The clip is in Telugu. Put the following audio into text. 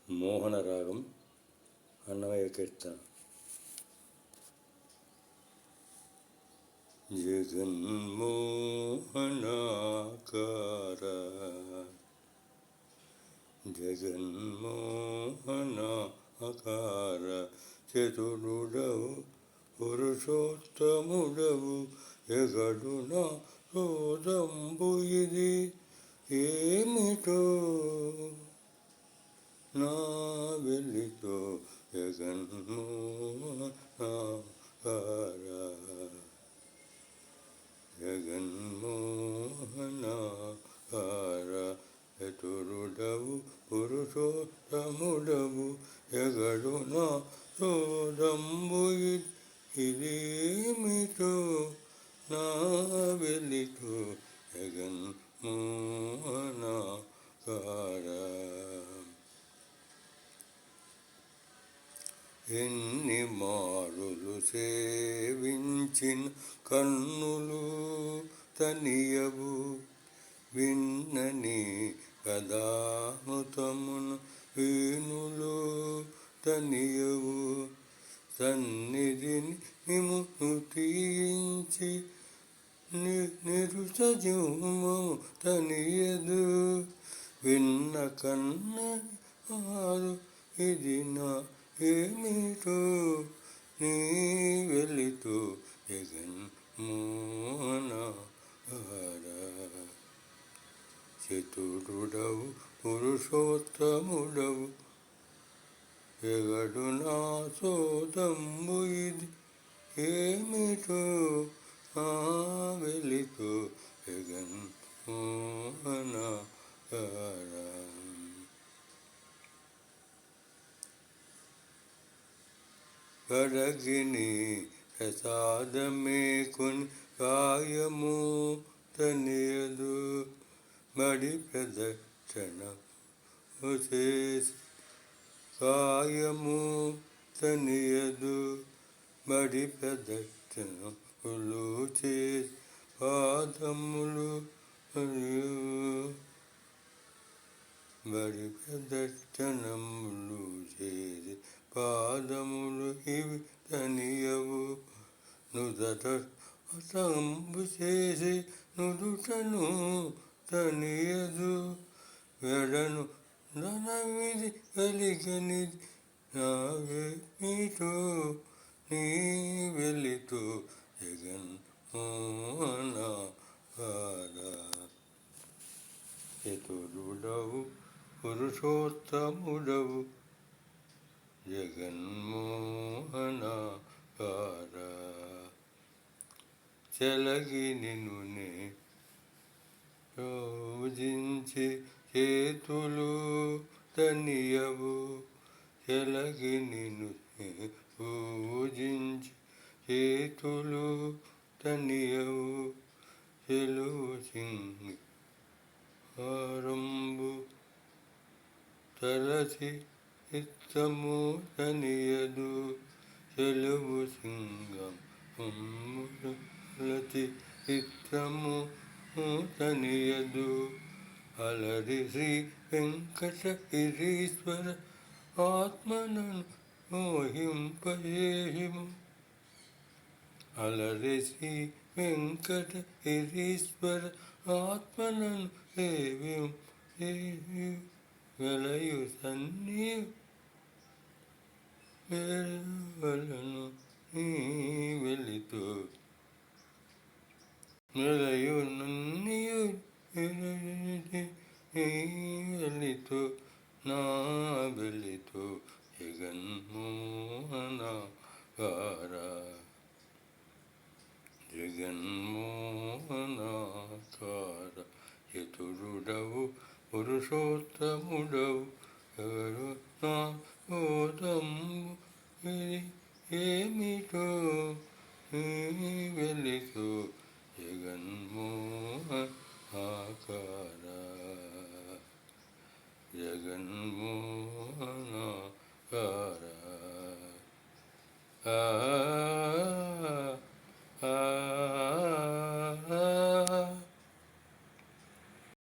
మోహన రాగం అన్నమయ్య కీర్తన. జగన్మోహనాకార జగన్మోహనాకార చతురుడవు పురుషోత్తముడవు ఎగడున సోదంబు ఇది ఏమిటో నా వెలితో జగన్మోహనాకార జగన్మోహనాకార చతురుడవు పురుషోత్తముడవు ఎగడున సోదంబు ఇదేమిటో నా వెలితో జగన్మోహనాకార. ఎన్ని మారులు సేవించిన కన్నులు తనియవు విన్నని కదామృతమును వీణులు తనియవు సన్నిధిని నిమును తీయించి నిరుసజము తనియదు విన్న కన్న ఆరు ఇది నా ఏమిటో నీ వెలితో జగన్మోహనాకార చతురుడవు పురుషోత్తముడవు ఎగడునా సోదంబు ఇది ఏమిటో నా వెలితో జగన్మోహనాకార. కడగిని ప్రసాదమే కొని కాయము తనియదు బడి ప్రదక్షిణ చేసి కాయము తనియదు బడి ప్రదక్షిణములు చేసి పాదములు బడి ప్రదక్షిణములు చేసి పాదములు ఇవి తనియవు నుదట అతంబు చేసి నుదుటను తనియదు వెడను ధనమిది కలిగని నావేమిటో నీ వెలితో జగన్మోహనాకార చతురుడవు పురుషోత్తముడవు జగన్మోహనాకార చెలగి నిన్నునే పూజించి చేతులు తనియవు చెలగి నిన్ను పూజించి చేతులు తనియవు చెలువు సింగారంబు తలసి చిత్తము తనియదు చెలువు సింగములతి చిత్తము తనియదు అలరి శ్రీ వెంకటగిరీశ్వర ఆత్మనను మోహింపజేయుము అలరి శ్రీ వెంకటగిరీశ్వర ఆత్మనను సేవింపజేయు వెలయు సన్నియు వలను నీ వెలితో వెలయు నన్నియు నీ వెలితో నా వెలితో జగన్మోహనాకార జగన్మోహనాకార చతురుడవు పురుషోత్తముడవు ఎగడునా సోదంబు ఇది ఏమిటో నీ వెలితో జగన్మోహనాకార జగన్మోహనాకార.